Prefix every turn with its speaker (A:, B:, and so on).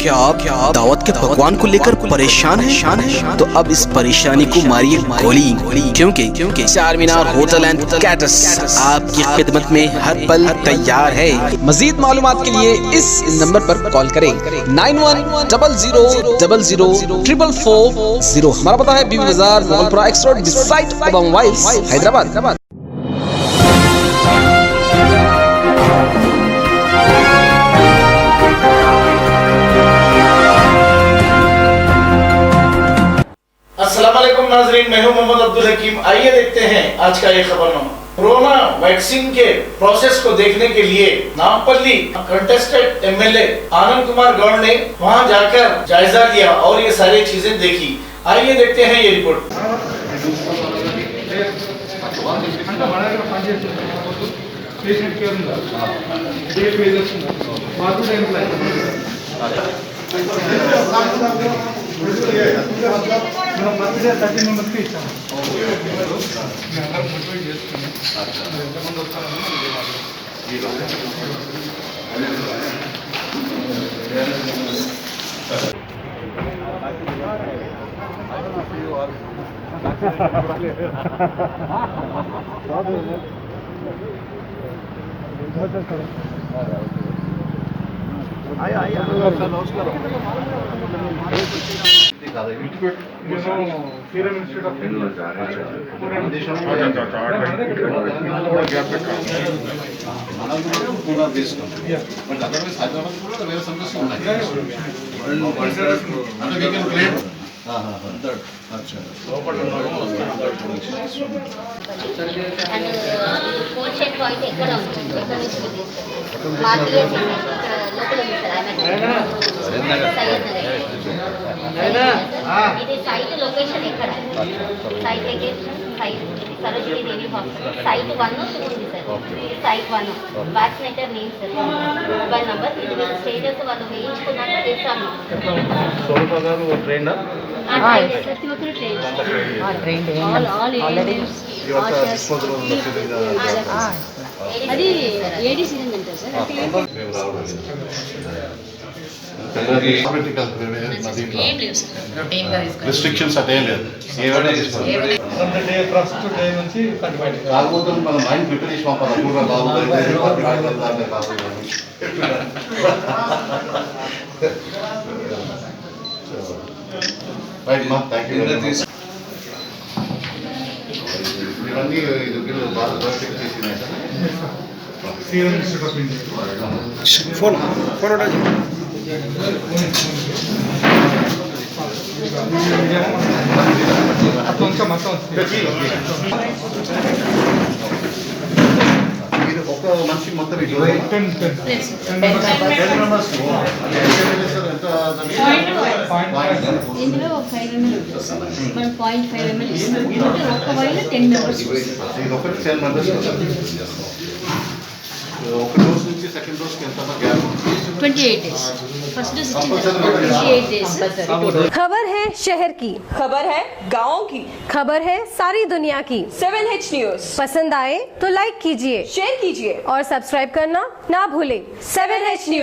A: क्या आप दावत के पकवान को लेकर परेशान है? तो अब इस परेशानी को मारिए गोली, क्योंकि चार मीनार होटल एंड कैटर्स आपकी खिदमत में हर पल तैयार है।
B: मजीद मालूमात के लिए इस नंबर पर कॉल करें 9100044440। हमारा पता है Bibi Bazar, Moghalpura X road, beside Obama वाइल्स, हैदराबाद।
C: अस्सलामुअलैकुम नाज़रीन, मैं हूं मोहम्मद अब्दुल हकीम। आइए देखते हैं आज का ये खबरनामा। कोरोना वैक्सीन के प्रोसेस को देखने के लिए नामपल्ली कंटेस्टेड एमएलए आनंद कुमार गौड़ ने वहां जाकर जायजा लिया और ये सारी चीजें देखी। आइए देखते हैं ये रिपोर्ट। सीरम इंस्टीट्यूट ऑफ
D: ఇది సైట్ లొకేషన్ ఎక్కడ site location site Sarojini Devi hospital site 1 ఉంది సార్. ఇది site 1 vaccinator name sir, mobile number, ఇది మీకు స్టేటస్ వాళ్ళు వేయించుకున్నాక చేస్తాను. ప్రతి ఒక్కరు ట్రైన్ అది ఏడీసీ అంటారు సార్.
E: రిస్ట్రిక్షన్స్ అదే లేదు. కాకపోతే మన మైండ్ ప్రిపేర్ చేసి పంపాలి. రైట్ మా, థ్యాంక్ యూ. ఇవన్నీ బాగా ప్రొటెక్ట్ చేసినాయి.
C: Serum institute of India
A: phone उठा
E: ఒక మనిషికి మొత్తం
D: ఇందులో 5 ml మనం 0.5 ml ఇస్తాం. ఒక వైల్ 10 మెంబర్స్.
E: ఇది ఒకటి 10 మెంబర్స్. ఒక డోస్ నుంచి సెకండ్ డోస్ కి ఎంత gap?
D: 28 days. First dose 28 days.
F: खबर है शहर की,
G: खबर है गाँव की,
F: खबर है सारी दुनिया की।
G: 7H न्यूज
F: पसंद आए तो लाइक कीजिए,
G: शेयर कीजिए
F: और सब्सक्राइब करना ना भूलें। 7H news.